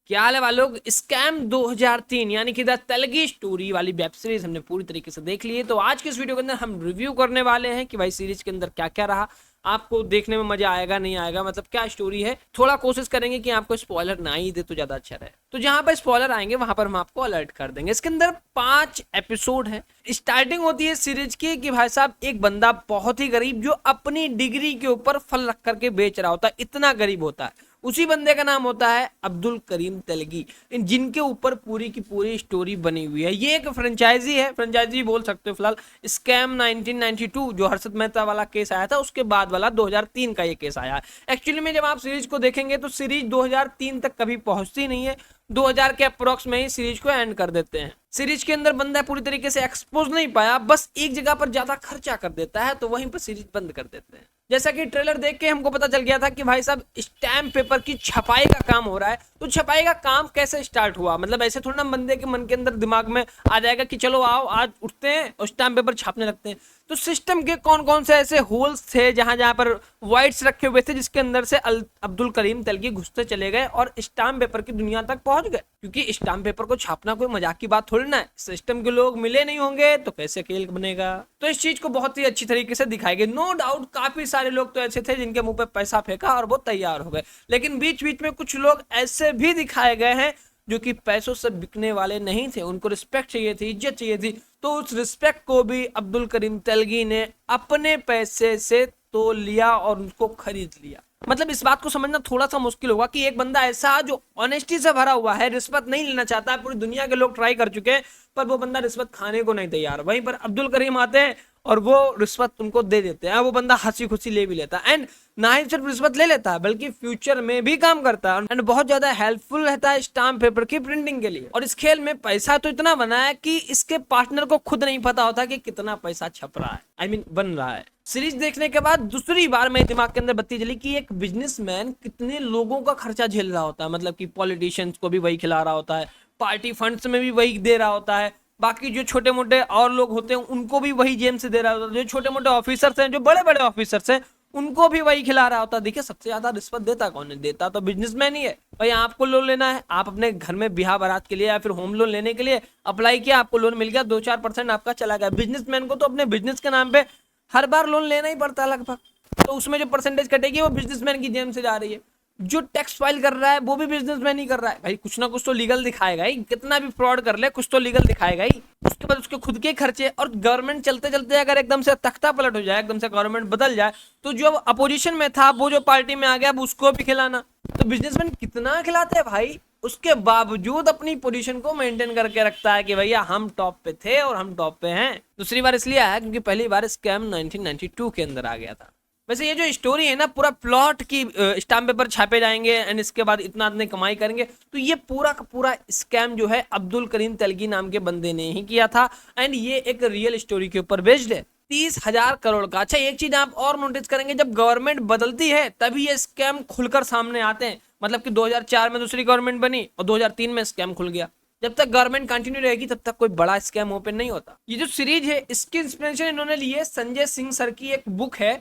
क्या हाल है वालों। स्कैम 2003 यानी कि द तेलगी स्टोरी वाली वेब सीरीज हमने पूरी तरीके से देख ली है। तो आज के इस वीडियो के अंदर हम रिव्यू करने वाले हैं कि भाई सीरीज के अंदर क्या क्या रहा, आपको देखने में मजा आएगा नहीं आएगा, मतलब क्या स्टोरी है। थोड़ा कोशिश करेंगे कि आपको स्पॉइलर ना ही दे तो ज्यादा अच्छा रहे। तो जहां पर स्पॉइलर आएंगे वहां पर हम आपको अलर्ट कर देंगे। इसके अंदर 5 एपिसोड है। स्टार्टिंग होती है सीरीज की कि भाई साहब एक बंदा बहुत ही गरीब जो अपनी डिग्री के ऊपर फल रख करके बेच रहा होता है, इतना गरीब होता है। उसी बंदे का नाम होता है अब्दुल करीम तेलगी, जिनके ऊपर पूरी की पूरी स्टोरी बनी हुई है। ये एक फ्रेंचाइजी है, फ्रेंचाइजी बोल सकते हो फिलहाल। स्कैम 1992 जो हर्षद मेहता वाला केस आया था उसके बाद वाला 2003 का ये केस आया है। एक्चुअली में जब आप सीरीज को देखेंगे तो सीरीज 2003 तक कभी पहुंचती नहीं है, 2000 के अप्रोक्स में ही सीरीज को एंड कर देते हैं। सीरीज के अंदर बंदा पूरी तरीके से एक्सपोज नहीं पाया, बस एक जगह पर ज्यादा खर्चा कर देता है तो वहीं पर सीरीज बंद कर देते हैं। जैसा कि ट्रेलर देख के हमको पता चल गया था कि भाई साहब स्टैम्प पेपर की छपाई का काम हो रहा है। तो छपाई का काम कैसे स्टार्ट हुआ, मतलब ऐसे थोड़ा ना बंदे के मन के अंदर दिमाग में आ जाएगा कि चलो आओ आज उठते हैं और स्टैम्प पेपर छापने लगते हैं। तो सिस्टम के कौन कौन से ऐसे होल्स थे जहां जहां पर वाइट्स रखे हुए थे जिसके अंदर से अब्दुल करीम तेलगी घुसते चले गए और स्टाम्प पेपर की दुनिया तक पहुंच गए। क्योंकि स्टाम्प पेपर को छापना कोई मजाक की बात थोड़ी ना है, सिस्टम के लोग मिले नहीं होंगे तो कैसे खेल बनेगा। तो इस चीज को बहुत ही अच्छी तरीके से दिखाई गई। नो डाउट काफी सारे लोग तो ऐसे थे जिनके मुंह पे पैसा फेंका और वो तैयार हो गए, लेकिन बीच बीच में कुछ लोग ऐसे भी दिखाए गए हैं जो कि पैसों से बिकने वाले नहीं थे, उनको रिस्पेक्ट चाहिए थी, इज्जत चाहिए थी। तो उस रिस्पेक्ट को भी अब्दुल करीम तेलगी ने अपने पैसे से तो लिया और उसको खरीद लिया। मतलब इस बात को समझना थोड़ा सा मुश्किल होगा कि एक बंदा ऐसा जो ऑनेस्टी से भरा हुआ है, रिश्वत नहीं लेना चाहता है, पूरी दुनिया के लोग ट्राई कर चुके हैं पर वो बंदा रिश्वत खाने को नहीं तैयार। वहीं पर अब्दुल करीम आते हैं और वो रिश्वत तुमको दे देते हैं, वो बंदा हंसी खुशी ले भी लेता है। एंड ना ही सिर्फ रिश्वत ले लेता है बल्कि फ्यूचर में भी काम करता है एंड बहुत ज्यादा हेल्पफुल रहता है स्टाम्प पेपर की प्रिंटिंग के लिए। और इस खेल में पैसा तो इतना बना है कि इसके पार्टनर को खुद नहीं पता होता कि कितना पैसा छप रहा है, I mean, बन रहा है। सीरीज देखने के बाद दूसरी बार मेरे दिमाग के अंदर बत्ती जली कि एक बिजनेसमैन कितने लोगों का खर्चा झेल रहा होता है, मतलब कि पॉलिटिशियंस को भी वही खिला रहा होता है, पार्टी फंड्स में भी वही दे रहा होता है, बाकी जो छोटे मोटे और लोग होते हैं उनको भी वही जेम से दे रहा होता है, जो छोटे मोटे ऑफिसर्स हैं, जो बड़े बड़े ऑफिसर्स हैं उनको भी वही खिला रहा होता है। देखिए सबसे ज्यादा रिश्वत देता कौन है, देता तो बिजनेसमैन ही है। भाई आपको लोन लेना है, आप अपने घर में ब्याह बारात के लिए या फिर होम लोन लेने के लिए अप्लाई किया, आपको लोन मिल गया, 2-4% आपका चला गया। बिजनेसमैन को तो अपने बिजनेस के नाम पे हर बार लोन लेना ही पड़ता है लगभग, तो उसमें जो परसेंटेज कटेगी वो बिजनेसमैन की जेब से जा रही है। जो टैक्स फाइल कर रहा है वो भी बिजनेसमैन ही कर रहा है। भाई कुछ ना कुछ तो लीगल दिखाएगा ही, कितना भी फ्रॉड कर ले कुछ तो लीगल दिखाएगा ही। उसके बाद उसके खुद के खर्चे, और गवर्नमेंट चलते चलते अगर एकदम से तख्ता पलट हो जाए, एकदम से गवर्नमेंट बदल जाए तो जो अपोजिशन में था वो जो पार्टी में आ गया अब उसको भी खिलाना। तो बिजनेसमैन कितना खिलाते हैं भाई, उसके बावजूद अपनी पोजीशन को मेंटेन करके रखता है कि भैया हम टॉप पे थे और हम टॉप पे हैं। दूसरी बार इसलिए आया क्योंकि पहली बार स्कैम 1992 के अंदर आ गया था। वैसे ये जो स्टोरी है ना, पूरा प्लॉट की स्टाम्प पेपर छापे जाएंगे एंड इसके बाद इतना इतने कमाई करेंगे, तो ये पूरा का पूरा स्कैम जो है अब्दुल करीम तेलगी नाम के बंदे ने ही किया था एंड ये एक रियल स्टोरी के ऊपर बेस्ड है। 30,000 करोड़ का। अच्छा एक चीज आप और नोटिस करेंगे, जब गवर्नमेंट बदलती है तभी ये स्कैम खुलकर सामने आते हैं। मतलब कि 2004 में दूसरी गवर्नमेंट बनी और 2003 में स्कैम खुल गया। जब तक गवर्नमेंट कंटिन्यू रहेगी तब तक कोई बड़ा स्कैम ओपन नहीं होता। ये जो सीरीज है इसकी इंस्पिरेशन इन्होंने ली है संजय सिंह सर की एक बुक है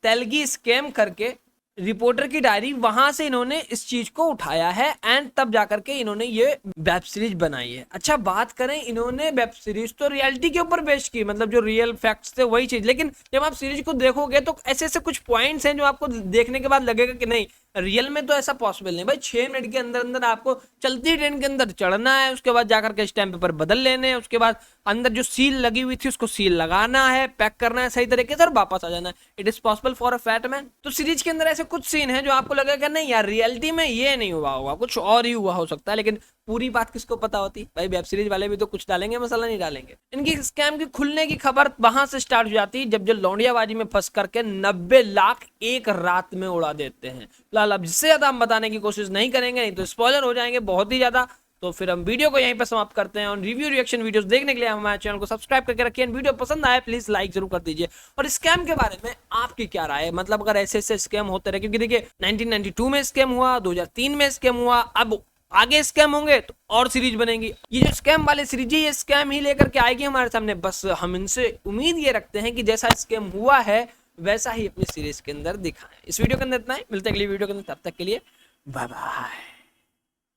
तेलगी स्कैम करके, रिपोर्टर की डायरी, वहां से इन्होंने इस चीज को उठाया है एंड तब जाकर के इन्होंने ये वेब सीरीज बनाई है। अच्छा बात करें, इन्होंने वेब सीरीज तो रियलिटी के ऊपर बेस्ड की, मतलब जो रियल फैक्ट्स थे वही चीज, लेकिन जब आप सीरीज को देखोगे तो ऐसे ऐसे कुछ पॉइंट्स हैं जो आपको देखने के बाद लगेगा कि नहीं रियल में तो ऐसा पॉसिबल नहीं। भाई 6 मिनट के अंदर अंदर आपको चलती ट्रेन के अंदर चढ़ना है, उसके बाद जाकर के स्टैम्प पेपर बदल लेने हैं, उसके बाद अंदर जो सील लगी हुई थी उसको सील लगाना है, पैक करना है सही तरीके से और वापस आ जाना है। It is possible for a fat man. तो सीरीज के अंदर ऐसे कुछ सीन है जो आपको लगेगा नहीं यार रियलिटी में ये नहीं हुआ होगा, कुछ और ही हुआ हो सकता है, लेकिन पूरी बात किसको पता होती। भाई वेब सीरीज वाले भी तो कुछ डालेंगे, मसाला नहीं डालेंगे। इनकी स्कैम की खुलने की खबर वहां से स्टार्ट हो जाती है जब जो लौंडियाबाजी में फंस करके 90 लाख एक रात में उड़ा देते हैं। फिलहाल अब जिससे ज्यादा हम बताने की कोशिश नहीं करेंगे, नहीं तो स्पॉइलर हो जाएंगे बहुत ही ज्यादा। तो फिर हम वीडियो को यहीं पर समाप्त करते हैं और रिव्यू रिएक्शन वीडियोस देखने के लिए हमारे चैनल को सब्सक्राइब करके रखिए। वीडियो पसंद आए प्लीज लाइक जरूर कर दीजिए। और स्कैम के बारे में आपकी क्या राय है, मतलब अगर ऐसे ऐसे स्कैम होते रहे, क्योंकि देखिए 1992 में स्कैम हुआ, 2003 में स्कैम हुआ, अब आगे स्कैम होंगे तो और सीरीज बनेगी। ये जो स्कैम वाले सीरीज है ये स्कैम ही लेकर के आएगी हमारे सामने। बस हम इनसे उम्मीद ये रखते हैं कि जैसा स्कैम हुआ है वैसा ही अपनी सीरीज के अंदर दिखाएं। इस वीडियो के अंदर इतना ही, मिलते हैं अगली वीडियो के अंदर, तब तक के लिए बाय बाय।